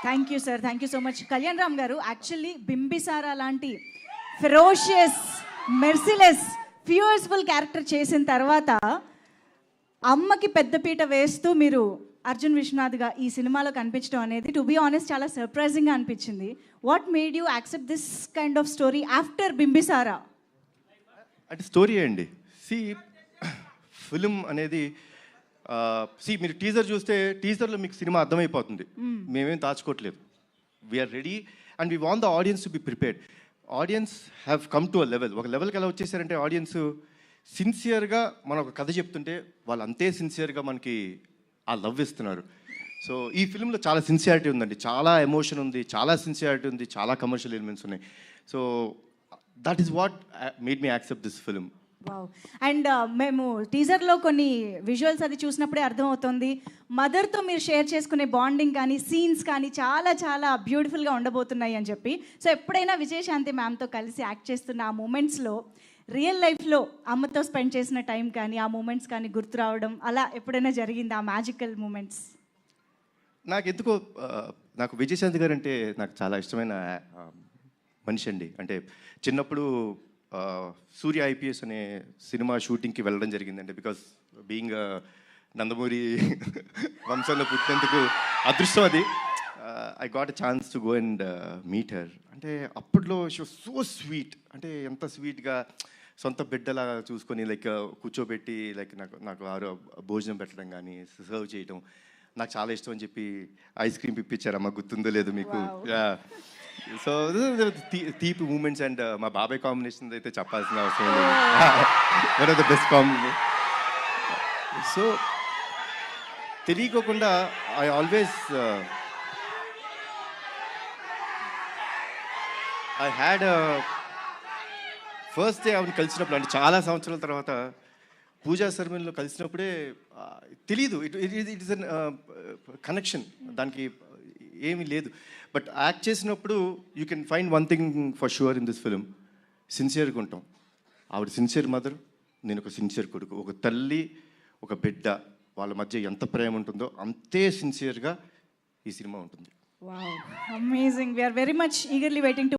Thank you sir, thank you so much. Kalyan Ram గారు, actually Bimbisara లాంటి ferocious, merciless, ఫ్యూయర్స్ఫుల్ character చేసిన తర్వాత అమ్మకి పెద్దపీట వేస్తూ మీరు అర్జున్ విశ్వనాథ్గా ఈ సినిమాలో కనిపించడం అనేది టు బీ ఆనెస్ట్ చాలా సర్ప్రైజింగ్గా అనిపించింది. What made you accept this kind of story after Bimbisara? అంటే స్టోరీ అండి. ఫిలిం అనేది మీరు టీజర్ చూస్తే టీజర్లో మీకు సినిమా అర్థమైపోతుంది. మేమేం దాచుకోవట్లేదు. We're ready and we want the audience to be prepared. Audience have come to a level. ఒక లెవెల్కి ఎలా వచ్చేసారంటే ఆడియన్స్ సిన్సియర్గా మనం ఒక కథ చెప్తుంటే వాళ్ళు అంతే సిన్సియర్గా మనకి ఆ లవ్ ఇస్తున్నారు. సో ఈ ఫిలింలో చాలా సిన్సియారిటీ ఉందండి, చాలా ఎమోషన్ ఉంది, చాలా సిన్సియారిటీ ఉంది, చాలా కమర్షియల్ ఎలిమెంట్స్ ఉన్నాయి. So that is what made me accept this film. Wow. And మేము టీజర్లో కొన్ని విజువల్స్ అది చూసినప్పుడే అర్థమవుతుంది, మదర్తో మీరు షేర్ చేసుకునే బాండింగ్ కానీ సీన్స్ కానీ చాలా చాలా బ్యూటిఫుల్గా ఉండబోతున్నాయి అని చెప్పి. సో ఎప్పుడైనా విజయశాంతి మ్యామ్తో కలిసి యాక్ట్ చేస్తున్న ఆ మూమెంట్స్లో రియల్ లైఫ్లో అమ్మతో స్పెండ్ చేసిన టైం కానీ ఆ మూమెంట్స్ కానీ గుర్తు రావడం అలా ఎప్పుడైనా జరిగింది ఆ మ్యాజికల్ మూమెంట్స్? నాకు ఎందుకో నాకు విజయశాంతి గారు అంటే నాకు చాలా ఇష్టమైన మనిషి అండి. అంటే చిన్నప్పుడు సూర్య ఐపీఎస్ అనే సినిమా షూటింగ్కి వెళ్ళడం జరిగిందండి. బికాస్ బీయింగ్ నందమూరి వంశంలో పుట్టినందుకు అదృష్టం అది. I got a chance to go and meet her. అంటే అప్పట్లో షీ వాజ్ సో స్వీట్. అంటే ఎంత స్వీట్గా సొంత బిడ్డలా చూసుకొని లైక్ కూర్చోబెట్టి లైక్ నాకు భోజనం పెట్టడం కానీ సర్వ్ చేయడం నాకు చాలా ఇష్టం అని చెప్పి ఐస్ క్రీమ్ ఇప్పించారమ్మా, గుర్తుందో లేదు మీకు? సో తీపి మూమెంట్స్. అండ్ మా బాబాయ్ కాంబినేషన్ అయితే చెప్పాల్సిన అవసరం లేదు. One of the best combination. So తెలియకోకుండా I always I had first day ఆవిడ కలిసినప్పుడు, అంటే చాలా సంవత్సరాల తర్వాత పూజా సెరమనీలో కలిసినప్పుడే తెలీదు, ఇట్ ఇస్ అన్ కనెక్షన్, దానికి ఏమీ లేదు. బట్ యాక్ట్ చేసినప్పుడు you can find one thing for sure in this film, సిన్సియర్గా ఉంటాం. ఆవిడ సిన్సియర్ మదర్, నేను ఒక సిన్సియర్ కొడుకు. ఒక తల్లి ఒక బిడ్డ వాళ్ళ మధ్య ఎంత ప్రేమ ఉంటుందో అంతే సిన్సియర్గా ఈ సినిమా ఉంటుంది. Wow, amazing. We are very much eagerly waiting to